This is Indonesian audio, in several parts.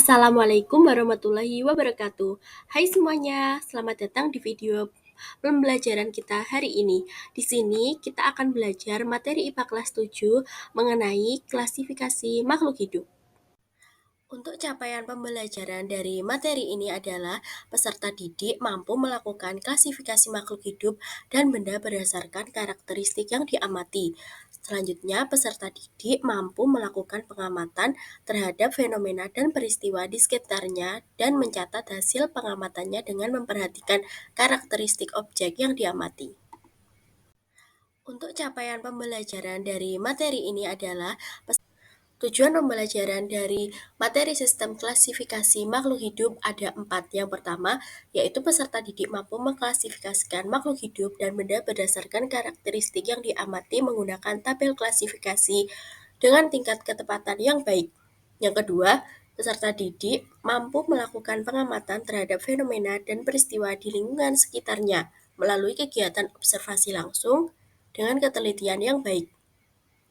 Assalamualaikum warahmatullahi wabarakatuh. Hai semuanya, selamat datang di video pembelajaran kita hari ini. Di sini kita akan belajar materi IPA kelas 7 mengenai klasifikasi makhluk hidup. Untuk capaian pembelajaran dari materi ini adalah peserta didik mampu melakukan klasifikasi makhluk hidup dan benda berdasarkan karakteristik yang diamati. Selanjutnya, peserta didik mampu melakukan pengamatan terhadap fenomena dan peristiwa di sekitarnya dan mencatat hasil pengamatannya dengan memperhatikan karakteristik objek yang diamati. Untuk capaian pembelajaran dari materi ini adalah tujuan pembelajaran dari materi sistem klasifikasi makhluk hidup ada 4. Yang pertama, yaitu peserta didik mampu mengklasifikasikan makhluk hidup dan benda berdasarkan karakteristik yang diamati menggunakan tabel klasifikasi dengan tingkat ketepatan yang baik. Yang kedua, peserta didik mampu melakukan pengamatan terhadap fenomena dan peristiwa di lingkungan sekitarnya melalui kegiatan observasi langsung dengan ketelitian yang baik.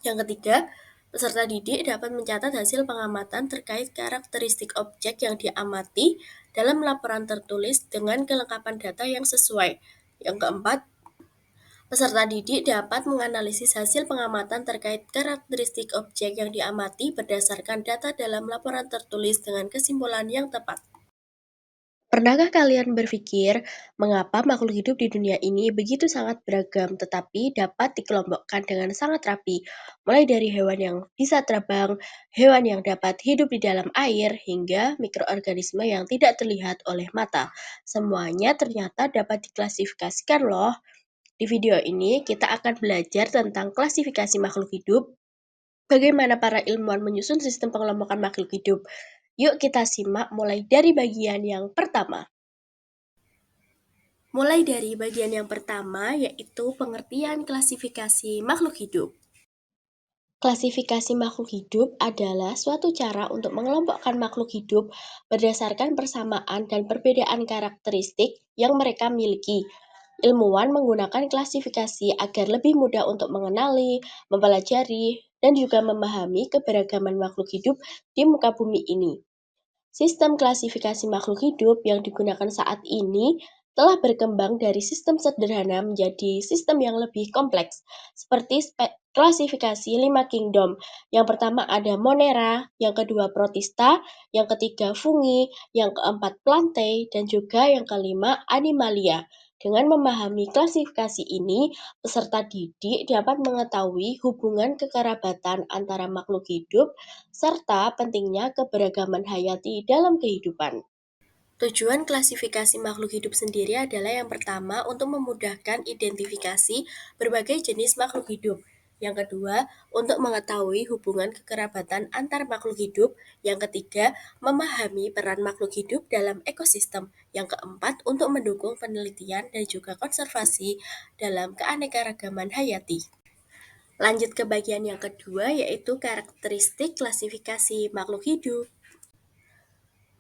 Yang ketiga, peserta didik dapat mencatat hasil pengamatan terkait karakteristik objek yang diamati dalam laporan tertulis dengan kelengkapan data yang sesuai. Yang keempat, peserta didik dapat menganalisis hasil pengamatan terkait karakteristik objek yang diamati berdasarkan data dalam laporan tertulis dengan kesimpulan yang tepat. Pernahkah kalian berpikir mengapa makhluk hidup di dunia ini begitu sangat beragam tetapi dapat dikelompokkan dengan sangat rapi, mulai dari hewan yang bisa terbang, hewan yang dapat hidup di dalam air, hingga mikroorganisme yang tidak terlihat oleh mata. Semuanya ternyata dapat diklasifikasikan loh. Di video ini kita akan belajar tentang klasifikasi makhluk hidup, bagaimana para ilmuwan menyusun sistem pengelompokan makhluk hidup. Yuk kita simak mulai dari bagian yang pertama. Mulai dari bagian yang pertama, yaitu pengertian klasifikasi makhluk hidup. Klasifikasi makhluk hidup adalah suatu cara untuk mengelompokkan makhluk hidup berdasarkan persamaan dan perbedaan karakteristik yang mereka miliki. Ilmuwan menggunakan klasifikasi agar lebih mudah untuk mengenali, mempelajari, dan juga memahami keberagaman makhluk hidup di muka bumi ini. Sistem klasifikasi makhluk hidup yang digunakan saat ini telah berkembang dari sistem sederhana menjadi sistem yang lebih kompleks, seperti klasifikasi 5 kingdom. Yang pertama ada Monera, yang kedua Protista, yang ketiga Fungi, yang keempat Plantae, dan juga yang kelima Animalia. Dengan memahami klasifikasi ini, peserta didik dapat mengetahui hubungan kekerabatan antara makhluk hidup serta pentingnya keberagaman hayati dalam kehidupan. Tujuan klasifikasi makhluk hidup sendiri adalah yang pertama untuk memudahkan identifikasi berbagai jenis makhluk hidup. Yang kedua, untuk mengetahui hubungan kekerabatan antar makhluk hidup. Yang ketiga, memahami peran makhluk hidup dalam ekosistem. Yang keempat, untuk mendukung penelitian dan juga konservasi dalam keanekaragaman hayati. Lanjut ke bagian yang kedua, yaitu karakteristik klasifikasi makhluk hidup.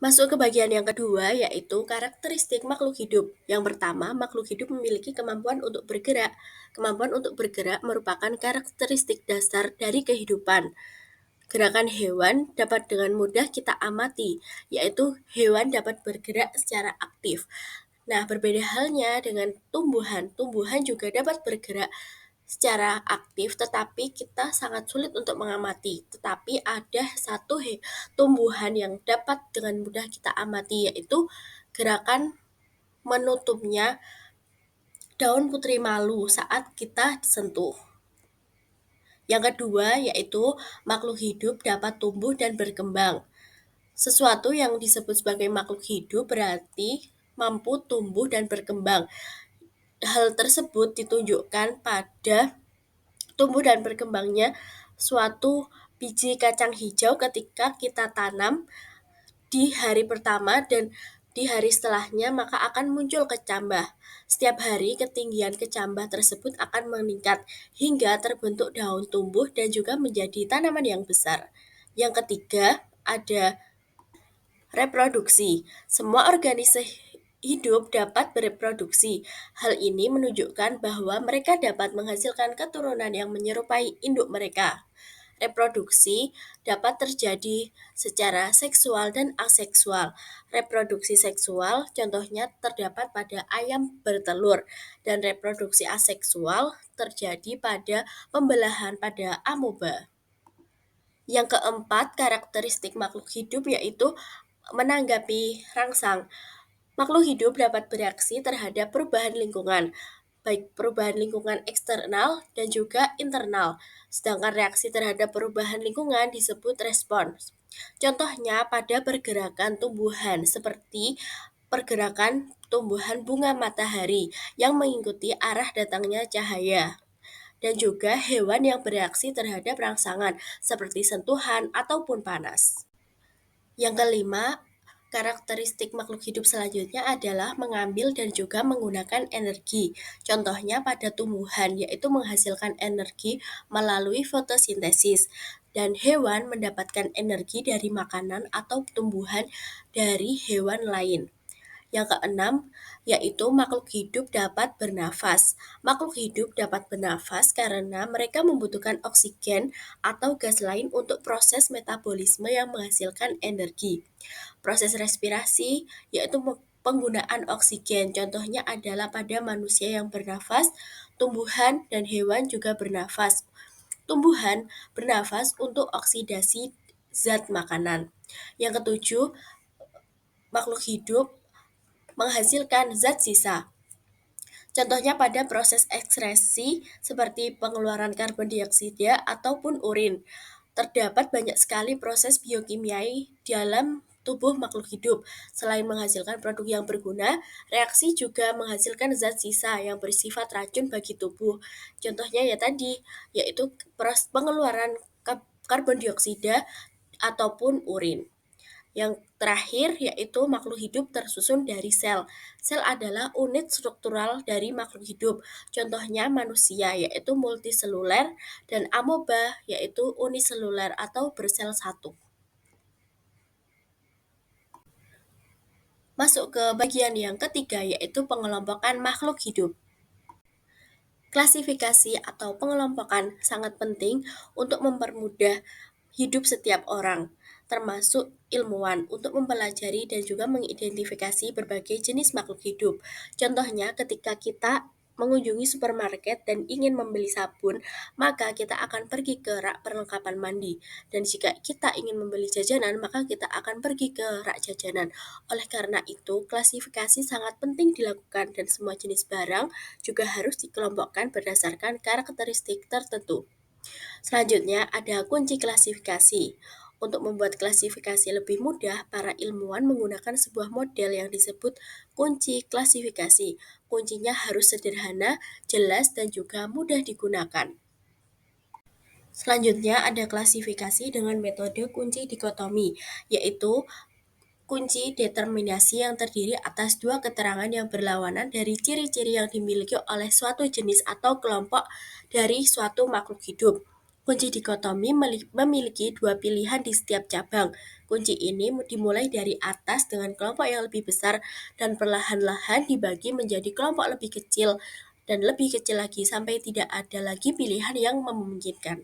Masuk ke bagian yang kedua, yaitu karakteristik makhluk hidup. Yang pertama, makhluk hidup memiliki kemampuan untuk bergerak. Kemampuan untuk bergerak merupakan karakteristik dasar dari kehidupan. Gerakan hewan dapat dengan mudah kita amati, yaitu hewan dapat bergerak secara aktif. Nah, berbeda halnya dengan tumbuhan. Tumbuhan juga dapat bergerak secara aktif, tetapi kita sangat sulit untuk mengamati. Tetapi ada satu tumbuhan yang dapat dengan mudah kita amati, yaitu gerakan menutupnya daun putri malu saat kita sentuh. Yang kedua, yaitu makhluk hidup dapat tumbuh dan berkembang. Sesuatu yang disebut sebagai makhluk hidup berarti mampu tumbuh dan berkembang. Hal tersebut ditunjukkan pada tumbuh dan berkembangnya suatu biji kacang hijau ketika kita tanam di hari pertama dan di hari setelahnya maka akan muncul kecambah. Setiap hari ketinggian kecambah tersebut akan meningkat hingga terbentuk daun tumbuh dan juga menjadi tanaman yang besar. Yang ketiga ada reproduksi. Semua organisme hidup dapat bereproduksi. Hal ini menunjukkan bahwa mereka dapat menghasilkan keturunan yang menyerupai induk mereka. Reproduksi dapat terjadi secara seksual dan aseksual. Reproduksi seksual contohnya terdapat pada ayam bertelur, dan reproduksi aseksual terjadi pada pembelahan pada amoeba. Yang keempat, karakteristik makhluk hidup yaitu menanggapi rangsang. Makhluk hidup dapat bereaksi terhadap perubahan lingkungan, baik perubahan lingkungan eksternal dan juga internal. Sedangkan reaksi terhadap perubahan lingkungan disebut respons. Contohnya pada pergerakan tumbuhan seperti pergerakan tumbuhan bunga matahari yang mengikuti arah datangnya cahaya, dan juga hewan yang bereaksi terhadap rangsangan seperti sentuhan ataupun panas. Yang kelima, karakteristik makhluk hidup selanjutnya adalah mengambil dan juga menggunakan energi. Contohnya pada tumbuhan, yaitu menghasilkan energi melalui fotosintesis. Dan hewan mendapatkan energi dari makanan atau tumbuhan dari hewan lain. Yang keenam, yaitu makhluk hidup dapat bernafas. Makhluk hidup dapat bernafas karena mereka membutuhkan oksigen atau gas lain untuk proses metabolisme yang menghasilkan energi. Proses respirasi, yaitu penggunaan oksigen. Contohnya adalah pada manusia yang bernafas, tumbuhan dan hewan juga bernafas. Tumbuhan bernafas untuk oksidasi zat makanan. Yang ketujuh, makhluk hidup menghasilkan zat sisa. Contohnya pada proses ekskresi seperti pengeluaran karbon dioksida ataupun urin. Terdapat banyak sekali proses biokimiai dalam tubuh makhluk hidup. Selain menghasilkan produk yang berguna, reaksi juga menghasilkan zat sisa yang bersifat racun bagi tubuh. Contohnya ya tadi, yaitu pengeluaran karbon dioksida ataupun urin. Yang terakhir yaitu makhluk hidup tersusun dari sel. Sel adalah unit struktural dari makhluk hidup. Contohnya manusia yaitu multiseluler dan amoeba yaitu uniseluler atau bersel satu. Masuk ke bagian yang ketiga yaitu pengelompokan makhluk hidup. Klasifikasi atau pengelompokan sangat penting untuk mempermudah hidup setiap orang, termasuk ilmuwan, untuk mempelajari dan juga mengidentifikasi berbagai jenis makhluk hidup. Contohnya, ketika kita mengunjungi supermarket dan ingin membeli sabun, maka kita akan pergi ke rak perlengkapan mandi. Dan jika kita ingin membeli jajanan, maka kita akan pergi ke rak jajanan. Oleh karena itu, klasifikasi sangat penting dilakukan dan semua jenis barang juga harus dikelompokkan berdasarkan karakteristik tertentu. Selanjutnya ada kunci klasifikasi. Untuk membuat klasifikasi lebih mudah, para ilmuwan menggunakan sebuah model yang disebut kunci klasifikasi. Kuncinya harus sederhana, jelas, dan juga mudah digunakan. Selanjutnya ada klasifikasi dengan metode kunci dikotomi, yaitu kunci determinasi yang terdiri atas dua keterangan yang berlawanan dari ciri-ciri yang dimiliki oleh suatu jenis atau kelompok dari suatu makhluk hidup. Kunci dikotomi memiliki dua pilihan di setiap cabang. Kunci ini dimulai dari atas dengan kelompok yang lebih besar dan perlahan-lahan dibagi menjadi kelompok lebih kecil dan lebih kecil lagi sampai tidak ada lagi pilihan yang memungkinkan.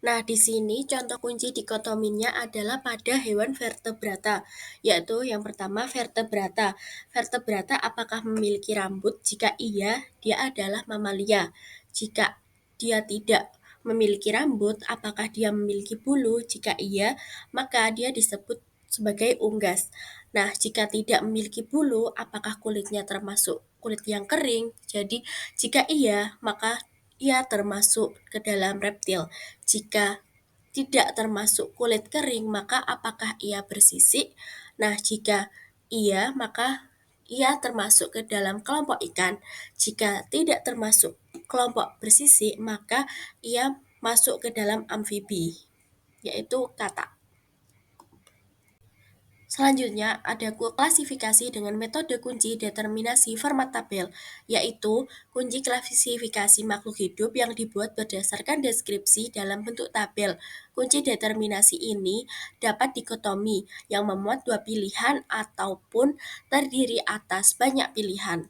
Nah, di sini contoh kunci dikotominya adalah pada hewan vertebrata, yaitu yang pertama vertebrata. Vertebrata apakah memiliki rambut? Jika iya, dia adalah mamalia. Jika dia tidak memiliki rambut, apakah dia memiliki bulu? Jika iya, maka dia disebut sebagai unggas. Nah, jika tidak memiliki bulu, apakah kulitnya termasuk kulit yang kering? Jadi, jika iya, maka ia termasuk ke dalam reptil. Jika tidak termasuk kulit kering, maka apakah ia bersisik? Nah, jika iya, maka ia termasuk ke dalam kelompok ikan. Jika tidak termasuk kelompok bersisik, maka ia masuk ke dalam amfibi, yaitu katak. Selanjutnya, ada klasifikasi dengan metode kunci determinasi format tabel, yaitu kunci klasifikasi makhluk hidup yang dibuat berdasarkan deskripsi dalam bentuk tabel. Kunci determinasi ini dapat dikotomi yang memuat dua pilihan ataupun terdiri atas banyak pilihan.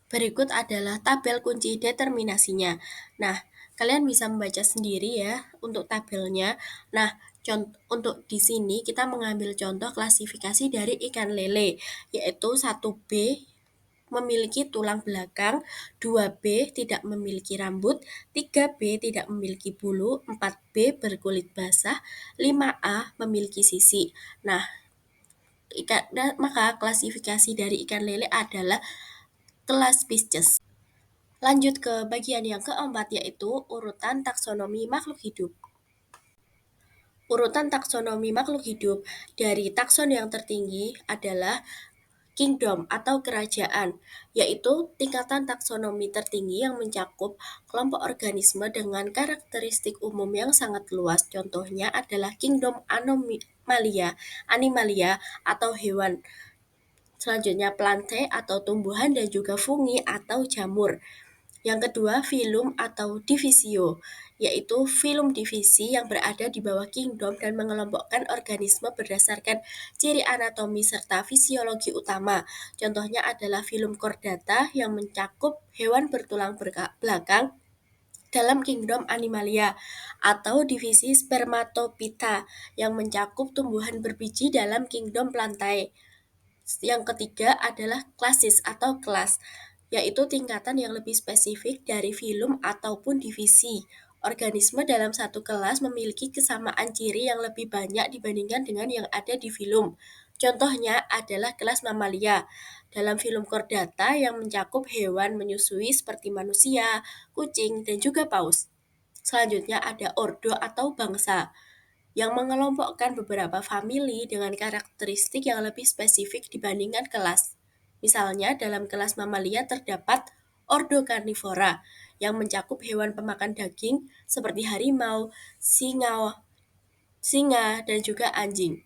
Berikut adalah tabel kunci determinasinya. Nah, Kalian bisa membaca sendiri ya untuk tabelnya. Nah, untuk di sini kita mengambil contoh klasifikasi dari ikan lele, yaitu 1B memiliki tulang belakang, 2B tidak memiliki rambut, 3B tidak memiliki bulu, 4B berkulit basah, 5A memiliki sisi. Nah, maka klasifikasi dari ikan lele adalah kelas Pisces. Lanjut ke bagian yang keempat, yaitu urutan taksonomi makhluk hidup. Urutan taksonomi makhluk hidup dari takson yang tertinggi adalah kingdom atau kerajaan, yaitu tingkatan taksonomi tertinggi yang mencakup kelompok organisme dengan karakteristik umum yang sangat luas. Contohnya adalah kingdom animalia atau hewan. Selanjutnya plante atau tumbuhan dan juga fungi atau jamur. Yang kedua, filum atau divisio, yaitu filum divisi yang berada di bawah kingdom dan mengelompokkan organisme berdasarkan ciri anatomi serta fisiologi utama. Contohnya adalah filum chordata yang mencakup hewan bertulang belakang dalam kingdom Animalia, atau divisi Spermatophyta yang mencakup tumbuhan berbiji dalam kingdom Plantae. Yang ketiga adalah klasis atau kelas, yaitu tingkatan yang lebih spesifik dari filum ataupun divisi. Organisme dalam satu kelas memiliki kesamaan ciri yang lebih banyak dibandingkan dengan yang ada di filum. Contohnya adalah kelas Mamalia dalam filum Chordata yang mencakup hewan menyusui seperti manusia, kucing, dan juga paus. Selanjutnya ada ordo atau bangsa yang mengelompokkan beberapa famili dengan karakteristik yang lebih spesifik dibandingkan kelas. Misalnya, dalam kelas Mamalia terdapat Ordo Carnivora yang mencakup hewan pemakan daging seperti harimau, singa, dan juga anjing.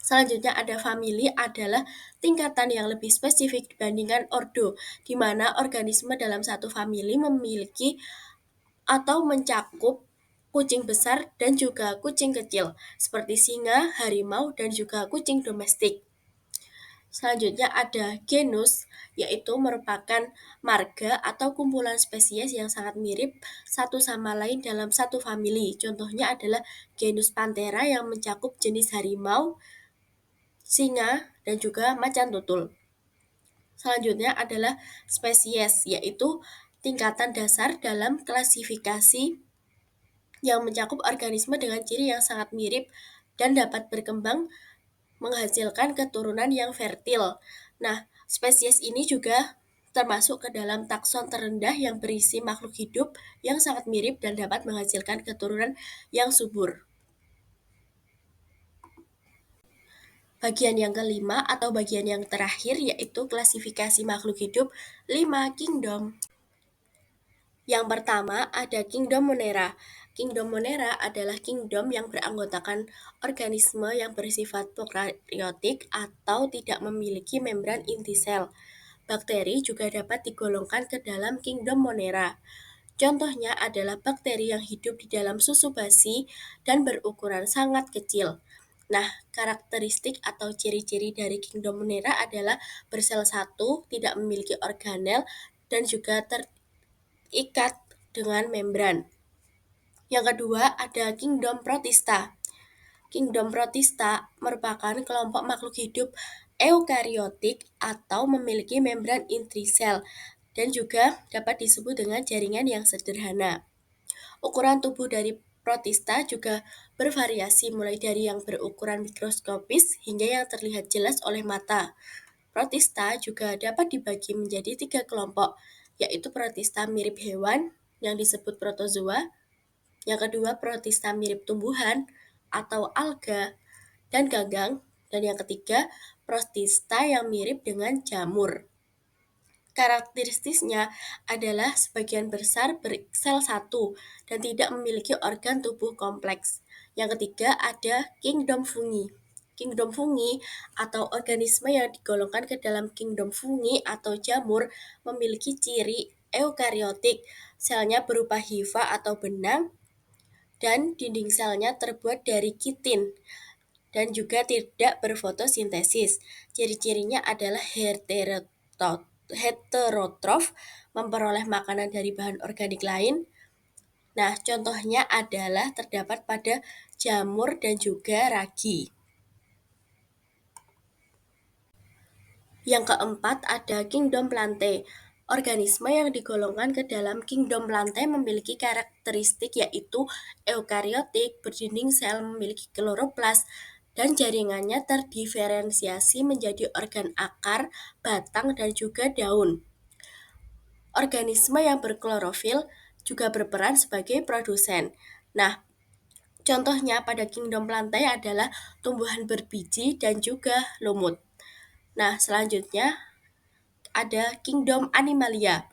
Selanjutnya ada famili adalah tingkatan yang lebih spesifik dibandingkan ordo, di mana organisme dalam satu famili memiliki atau mencakup kucing besar dan juga kucing kecil, seperti singa, harimau, dan juga kucing domestik. Selanjutnya ada genus, yaitu merupakan marga atau kumpulan spesies yang sangat mirip satu sama lain dalam satu famili. Contohnya adalah genus Panthera yang mencakup jenis harimau, singa, dan juga macan tutul. Selanjutnya adalah spesies, yaitu tingkatan dasar dalam klasifikasi yang mencakup organisme dengan ciri yang sangat mirip dan dapat berkembang menghasilkan keturunan yang fertil. Nah, spesies ini juga termasuk ke dalam takson terendah yang berisi makhluk hidup yang sangat mirip dan dapat menghasilkan keturunan yang subur. Bagian yang kelima atau bagian yang terakhir yaitu klasifikasi makhluk hidup 5 kingdom. Yang pertama ada kingdom Monera. Kingdom Monera adalah kingdom yang beranggotakan organisme yang bersifat prokaryotik atau tidak memiliki membran inti sel. Bakteri juga dapat digolongkan ke dalam kingdom Monera. Contohnya adalah bakteri yang hidup di dalam susu basi dan berukuran sangat kecil. Nah, karakteristik atau ciri-ciri dari kingdom Monera adalah bersel satu, tidak memiliki organel, dan juga terikat dengan membran. Yang kedua ada kingdom Protista. Kingdom Protista merupakan kelompok makhluk hidup eukariotik atau memiliki membran inti sel dan juga dapat disebut dengan jaringan yang sederhana. Ukuran tubuh dari protista juga bervariasi mulai dari yang berukuran mikroskopis hingga yang terlihat jelas oleh mata. Protista juga dapat dibagi menjadi 3 kelompok, yaitu protista mirip hewan yang disebut protozoa, yang kedua protista mirip tumbuhan atau alga dan gagang, dan yang ketiga protista yang mirip dengan jamur. Karakteristiknya adalah sebagian besar bersel satu dan tidak memiliki organ tubuh kompleks. Yang ketiga ada kingdom fungi. Kingdom fungi atau organisme yang digolongkan ke dalam kingdom fungi atau jamur memiliki ciri eukariotik. Selnya berupa hifa atau benang dan dinding selnya terbuat dari kitin dan juga tidak berfotosintesis. Ciri-cirinya adalah heterotrof, memperoleh makanan dari bahan organik lain, Nah, contohnya adalah terdapat pada jamur dan juga ragi. Yang keempat ada kingdom Plantae. Organisme yang digolongkan ke dalam kingdom Plantae memiliki karakteristik yaitu eukariotik, berdinding sel, memiliki kloroplas, dan jaringannya terdiferensiasi menjadi organ akar, batang, dan juga daun. Organisme yang berklorofil juga berperan sebagai produsen. Nah, contohnya pada kingdom Plantae adalah tumbuhan berbiji dan juga lumut. Nah, selanjutnya ada kingdom Animalia.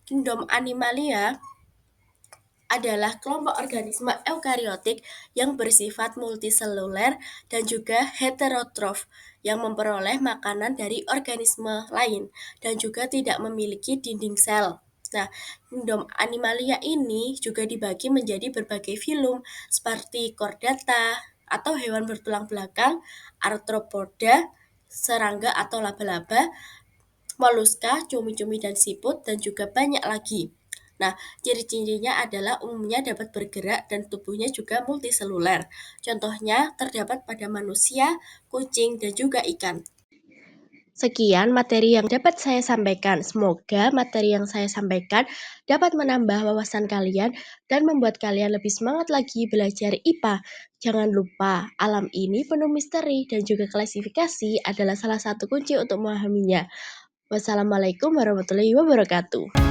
Kingdom Animalia adalah kelompok organisme eukariotik yang bersifat multiseluler dan juga heterotrof yang memperoleh makanan dari organisme lain dan juga tidak memiliki dinding sel. Nah, kingdom Animalia ini juga dibagi menjadi berbagai filum seperti Chordata atau hewan bertulang belakang, Arthropoda, serangga atau laba-laba, moluska, cumi-cumi dan siput, dan juga banyak lagi. Nah, ciri-cirinya adalah umumnya dapat bergerak dan tubuhnya juga multiseluler. Contohnya terdapat pada manusia, kucing, dan juga ikan. Sekian materi yang dapat saya sampaikan. Semoga materi yang saya sampaikan dapat menambah wawasan kalian dan membuat kalian lebih semangat lagi belajar IPA. Jangan lupa, alam ini penuh misteri dan juga klasifikasi adalah salah satu kunci untuk memahaminya. Wassalamualaikum warahmatullahi wabarakatuh.